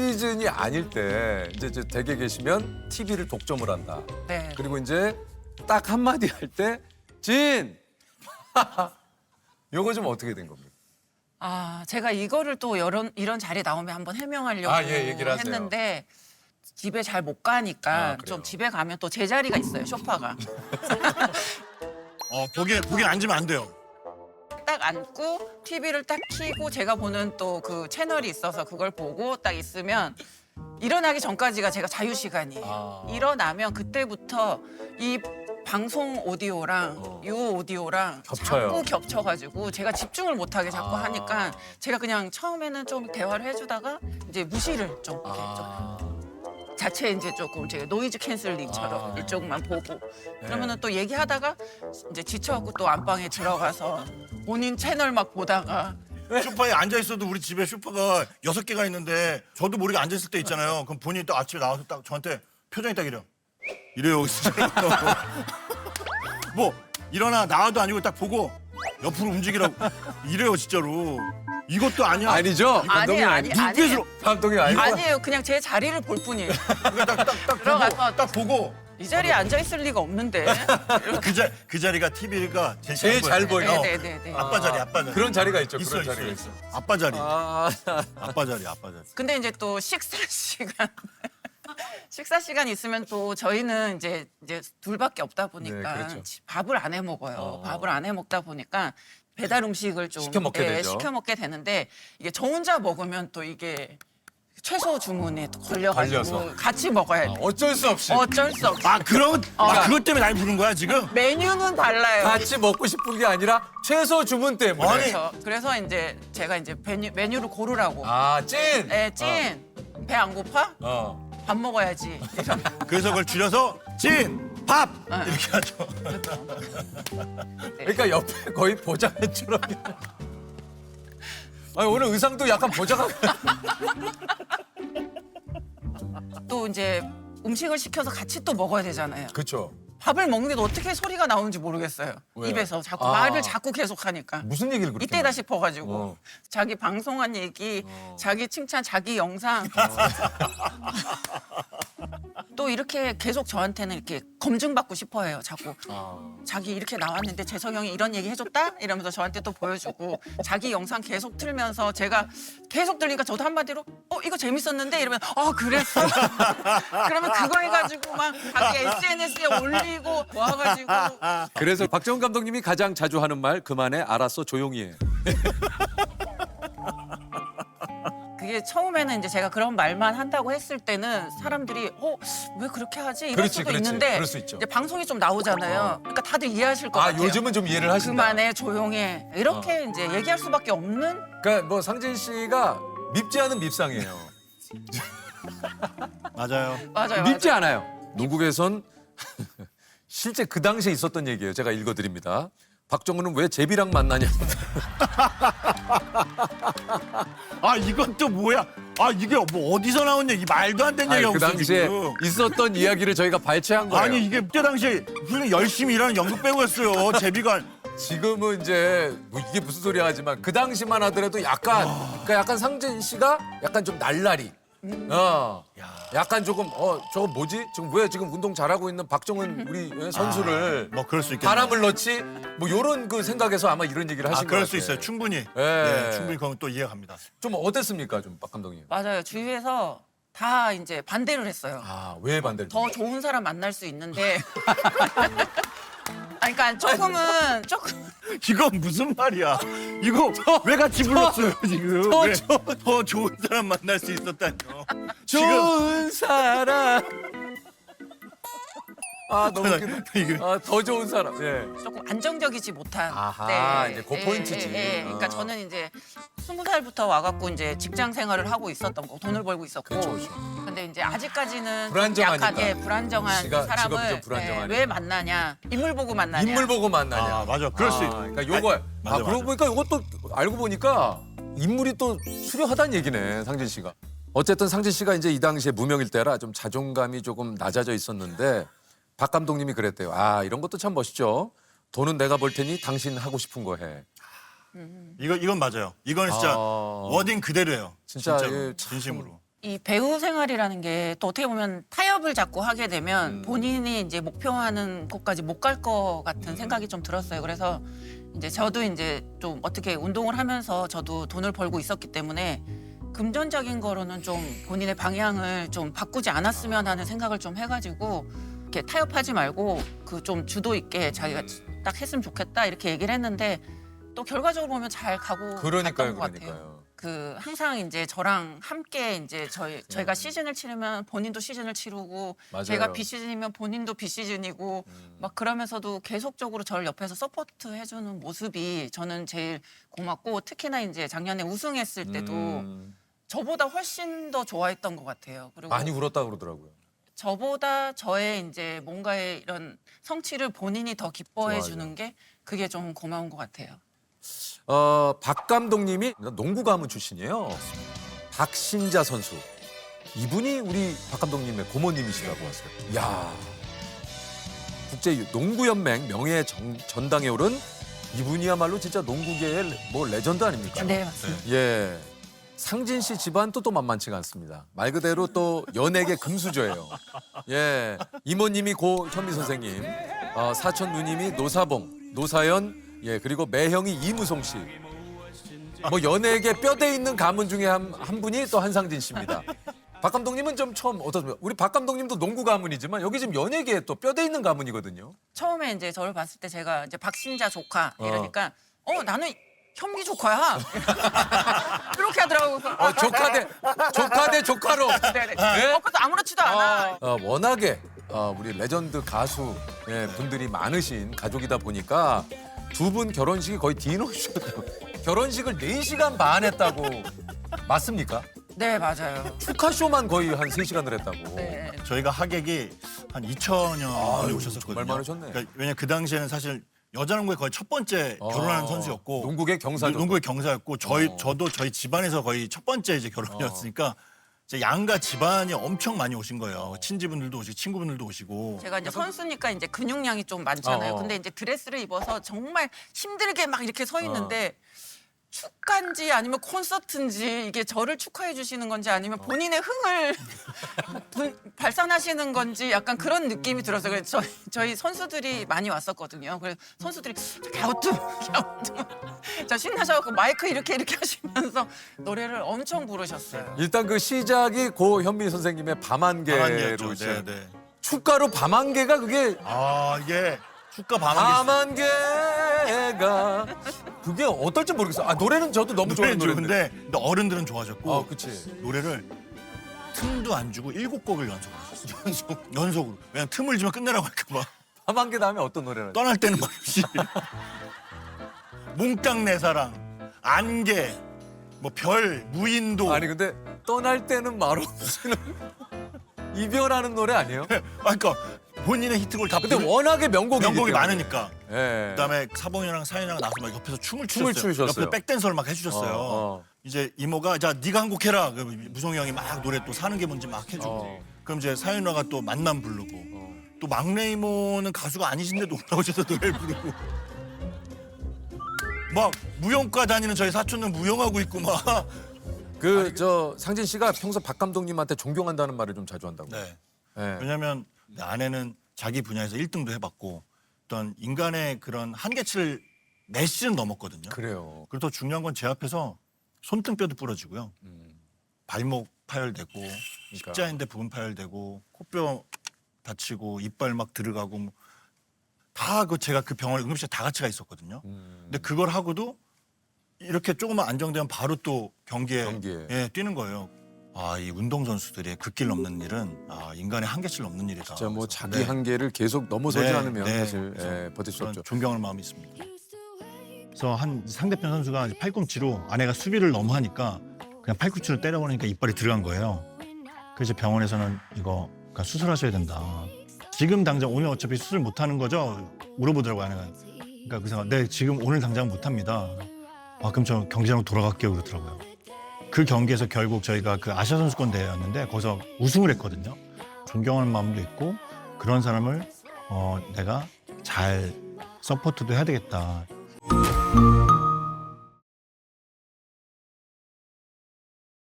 시즌이 아닐 때 이제 댁에 계시면 TV를 독점을 한다. 네. 그리고 이제 딱 한마디 할 때 진! 요거 좀 어떻게 된 겁니까? 제가 이거를 또 이런 자리에 나오면 한번 해명하려고 예, 얘기를 하세요. 했는데 집에 잘 못 가니까 그래요? 좀 집에 가면 또 제 자리가 있어요, 소파가. 거기에 앉으면 안 돼요. 딱 앉고 TV를 딱 켜고 제가 보는 또 그 채널이 있어서 그걸 보고 딱 있으면 일어나기 전까지가 제가 자유 시간이에요. 일어나면 그때부터 이 방송 오디오랑 이 오디오랑 겹쳐요. 자꾸 겹쳐가지고 제가 집중을 못하게 자꾸 하니까 제가 그냥 처음에는 좀 대화를 해주다가 이제 무시를 좀 이렇게 좀 자체 이제 조금 제가 노이즈 캔슬링처럼 이쪽만 보고 그러면은 또 얘기하다가 이제 지쳐갖고 또 안방에 들어가서 본인 채널 막 보다가 소파에 앉아 있어도 우리 집에 소파가 6개가 있는데 저도 모르게 앉아 있을 때 있잖아요. 그럼 본인이 딱 아침에 나와서 딱 저한테 표정이 딱 이래요. 진짜. 뭐 일어나 나와도 아니고 딱 보고 옆으로 움직이라고 이래요 진짜로. 이것도 아니야. 아니죠? 감독님 눈빛으로 감독님 아니죠? 아니에요. 그냥 제 자리를 볼 뿐이에요. 딱 들어가서 딱 보고 이 자리에 앉아 있을 리가 없는데. 그 자리가 TV가 제일 잘 보여. 네네네. 아빠 자리. 그런 자리가 있죠. 있어, 그런 있어, 자리가 있어. 아빠 자리. 아, 아빠 자리. 근데 이제 또 식사 시간. 식사 시간 있으면 또 저희는 이제 둘밖에 없다 보니까 네, 그렇죠. 밥을 안 해 먹어요. 밥을 안 해 먹다 보니까 배달 음식을 좀 시켜 먹게 되죠. 시켜 먹게 되는데 이게 저 혼자 먹으면 또 이게 최소 주문에 또 걸려가지고 걸려서. 같이 먹어야 돼. 어쩔 수 없이 어쩔 수 없이. 그것 때문에 날 부른 거야 지금? 메뉴는 달라요. 같이 먹고 싶은 게 아니라 최소 주문 때문에. 아니. 그래서 이제 제가 이제 메뉴를 고르라고. 찐! 네, 찐. 배 안 고파? 어. 밥 먹어야지. 이런. 그래서 그걸 줄여서 밥 이렇게 하죠. 그러니까 옆에 거의 보좌관처럼. 아니, 오늘 의상도 약간 보좌관. 또 이제 음식을 시켜서 같이 또 먹어야 되잖아요. 그렇죠. 밥을 먹는데도 어떻게 소리가 나오는지 모르겠어요. 왜요? 입에서 자꾸 아. 말을 자꾸 계속하니까. 무슨 얘기를 그렇게 이때다 싶어가지고 어. 자기 방송한 얘기, 자기 칭찬, 자기 영상 또 이렇게 계속 저한테는 이렇게 검증받고 싶어해요. 자꾸 자기 이렇게 나왔는데 재석형이 이런 얘기 해줬다 이러면서 저한테 또 보여주고 자기 영상 계속 틀면서 제가 계속 들으니까 저도 한마디로 이거 재밌었는데 이러면 그랬어? 그러면 그거 해가지고 막 자기 SNS에 올리고 모아가지고 그래서 박정훈 감독님이 가장 자주 하는 말 그만해 알았어 조용히 해. 그게 처음에는 이제 제가 그런 말만 한다고 했을 때는 사람들이 왜 그렇게 하지 이럴 그렇지, 수도 그렇지. 있는데 그럴 수 있죠. 이제 방송이 좀 나오잖아요. 그러니까 다들 이해하실 것 같아요. 요즘은 좀 이해를 하신다. 그만해 조용해 이렇게 이제 얘기할 수밖에 없는 그러니까 뭐 상진 씨가 밉지 않은 밉상이에요. 맞아요. 맞아요. 밉지 않아요. 농국에선 실제 그 당시에 있었던 얘기예요. 제가 읽어드립니다. 박정훈은 왜 제비랑 만나냐. 이건 또 뭐야? 이게 뭐 어디서 나온 얘기? 말도 안 되는 아니, 얘기하고 그 있어 당시에 지금. 있었던 이야기를 저희가 발췌한 거예요. 아니 이게 그때 당시에 훌륭히 열심히 일하는 연극 배우였어요. 제비가 지금은 이제 뭐 이게 무슨 소리야 하지만 그 당시만 하더라도 약간 그러니까 약간 상진 씨가 약간 좀 날라리. 약간 조금 저거 뭐지? 지금 왜 지금 운동 잘하고 있는 박정훈 우리 선수를 뭐 그럴 수 있겠네. 바람을 넣지? 뭐 요런 그 생각에서 아마 이런 얘기를 하신 거 그럴 같아요. 수 있어요. 충분히. 예. 네, 충분히 그건 또 이해갑니다. 좀 어땠습니까? 좀 박 감독님. 맞아요. 주위에서 다 이제 반대를 했어요. 왜 반대를? 더 좋은 사람 만날 수 있는데 그러니까 조금 이건 무슨 말이야? 이거 왜 같이 불렀어요 지금? 더 좋은 사람 만날 수 있었다뇨. 좋은 사람. 너무 웃기다. 이게 더 좋은 사람. 예. 조금 안정적이지 못한. 아하, 이제 그 포인트지. 그러니까 저는 이제 20살부터 와갖고 이제 직장 생활을 하고 있었던 거, 돈을 벌고 있었고. 그렇죠. 근데 이제 아직까지는 불안정하니까. 약간 불안정한 직업이 사람을 좀 불안정하니까. 왜 만나냐? 인물 보고 만나냐? 인물 보고 만나냐. 맞아. 그럴 수 있. 그러니까 요거 맞아, 그러고 보니까 요것도 알고 보니까 인물이 또 수려하다는 얘기네, 상진 씨가. 어쨌든 상진 씨가 이제 이 당시에 무명일 때라 좀 자존감이 조금 낮아져 있었는데 박 감독님이 그랬대요. 이런 것도 참 멋있죠. 돈은 내가 벌 테니 당신 하고 싶은 거 해. 이건 맞아요. 이건 진짜 워딩 그대로예요. 진짜 진짜로. 참- 진심으로. 이 배우 생활이라는 게 또 어떻게 보면 타협을 자꾸 하게 되면 본인이 이제 목표하는 곳까지 못 갈 것 같은 생각이 좀 들었어요. 그래서 이제 저도 이제 좀 어떻게 운동을 하면서 저도 돈을 벌고 있었기 때문에 금전적인 거로는 좀 본인의 방향을 좀 바꾸지 않았으면 하는 생각을 좀 해가지고 이렇게 타협하지 말고 그 좀 주도 있게 자기가 딱 했으면 좋겠다 이렇게 얘기를 했는데 또 결과적으로 보면 잘 가고 그러니까요, 갔던 것 같아요. 그러니까요. 그 항상 이제 저랑 함께 이제 저희가 시즌을 치르면 본인도 시즌을 치르고 맞아요. 제가 비시즌이면 본인도 비시즌이고 막 그러면서도 계속적으로 저를 옆에서 서포트 해주는 모습이 저는 제일 고맙고 특히나 이제 작년에 우승했을 때도 저보다 훨씬 더 좋아했던 것 같아요. 그리고 많이 울었다 그러더라고요. 저보다 저의 이제 뭔가의 이런 성취를 본인이 더 기뻐해 좋아요. 주는 게 그게 좀 고마운 것 같아요. 박 감독님이 농구 가문 출신이에요. 박신자 선수. 이분이 우리 박 감독님의 고모님이시라고 하세요. 이야. 국제 농구연맹 명예 전당에 오른 이분이야말로 진짜 농구계의 뭐 레전드 아닙니까? 네, 맞습니다. 예. 상진 씨 집안도 또 만만치가 않습니다. 말 그대로 또 연예계 금수저예요. 예. 이모님이 고 현미 선생님, 사촌 누님이 노사봉, 노사연, 예, 그리고 매형이 이무송 씨. 뭐 연예계 뼈대 있는 가문 중에 한 분이 또 한상진 씨입니다. 박 감독님은 좀 처음 어떻습니까? 우리 박 감독님도 농구 가문이지만 여기 지금 연예계에 또 뼈대 있는 가문이거든요. 처음에 이제 저를 봤을 때 제가 이제 박신자 조카 이러니까 나는 현미 조카야. 그렇게 하더라고요. 조카 대 조카로. 네네. 네? 그것도 아무렇지도 않아. 워낙에 우리 레전드 가수 분들이 많으신 가족이다 보니까 두 분 결혼식이 거의 디너쇼였다고. 결혼식을 4시간 반 했다고. 맞습니까? 네, 맞아요. 축하쇼만 거의 한 3시간을 했다고. 네. 저희가 하객이 한 2,000여 명 오셨었거든요. 정말 많으셨네. 그러니까 왜냐면 그 당시에는 사실 여자농구에 거의 첫 번째 결혼하는 선수였고 농구계 경사죠. 농구의 경사였고 저도 저희 집안에서 거의 첫 번째 이제 결혼이었으니까 이제 양가 집안이 엄청 많이 오신 거예요. 친지분들도 오시고 친구분들도 오시고. 제가 이제 선수니까 이제 근육량이 좀 많잖아요. 근데 이제 드레스를 입어서 정말 힘들게 막 이렇게 서 있는데 축가인지 아니면 콘서트인지 이게 저를 축하해 주시는 건지 아니면 본인의 흥을 발산하시는 건지 약간 그런 느낌이 들었어요. 그래서 저희 선수들이 많이 왔었거든요. 그래서 선수들이 갸우뚱 자 신나셔서 마이크 이렇게 하시면서 노래를 엄청 부르셨어요. 일단 그 시작이 고 현미 선생님의 밤안개로 밤안개였죠. 이제 네. 축가로 밤안개가 그게 이게 축가 밤안개 밤안개가 그게 어떨지 모르겠어요. 노래는 저도 너무 좋아하는 노래는 노래인데. 좋은데 어른들은 좋아졌고 그치. 노래를 틈도 안 주고 7곡을 연속으로 하셨어요. 연속으로. 왜냐면 틈을 주면 끝내라고 할까 봐. 밤안개 다음에 어떤 노래를? 떠날 때는 말없이 몽땅 내 사랑, 안개, 뭐 별, 무인도. 아니 근데 떠날 때는 말없이는 이별하는 노래 아니에요? 그러니까 본인의 히트곡을 다 근데 부르- 워낙에 명곡이 많으니까. 예. 그다음에 사봉이랑 사연이랑 나서 막 옆에서 춤을 춤을 추셨어요. 추셨어요. 옆에 백댄서를 막 해주셨어요. 이제 이모가 자 네가 한 곡 해라. 무송이 형이 막 노래 또 사는 게 뭔지 막 해주고. 그럼 이제 사연아가 또 만남 부르고. 또 막내 이모는 가수가 아니신데도 올라오셔서 노래를 부르고. 막 무용과 다니는 저희 사촌은 무용하고 있고 막. 저 상진 씨가 평소 박 감독님한테 존경한다는 말을 좀 자주 한다고. 네. 예. 왜냐면 내 아내는 자기 분야에서 1등도 해봤고 어떤 인간의 그런 한계치를 몇 시즌 넘었거든요. 그래요. 그리고 더 중요한 건 제 앞에서 손등뼈도 부러지고요. 발목 파열되고 십자인대 부분 파열되고 코뼈 다치고 이빨 막 들어가고 다 제가 그 병원에 응급실에 다 같이 가 있었거든요. 근데 그걸 하고도 이렇게 조금만 안정되면 바로 또 경기에. 뛰는 거예요. 이 운동선수들의 극길 넘는 일은 인간의 한계치를 넘는 일이다. 진짜 뭐 그래서 자기 한계를 계속 넘어서지 않으면 사실 그래서 버틸 수 그런 없죠. 존경하는 마음이 있습니다. 그래서 한 상대편 선수가 팔꿈치로 아내가 수비를 너무 하니까 그냥 팔꿈치로 때려버리니까 이빨이 들어간 거예요. 그래서 병원에서는 이거 그러니까 수술하셔야 된다. 지금 당장 오늘 어차피 수술 못 하는 거죠? 물어보더라고요, 아내가. 그러니까 그래서 네, 지금 오늘 당장 못 합니다. 그럼 저 경기장으로 돌아갈게요, 그러더라고요. 그 경기에서 결국 저희가 그 아시아 선수권 대회였는데 거기서 우승을 했거든요. 존경하는 마음도 있고 그런 사람을 내가 잘 서포트도 해야 되겠다.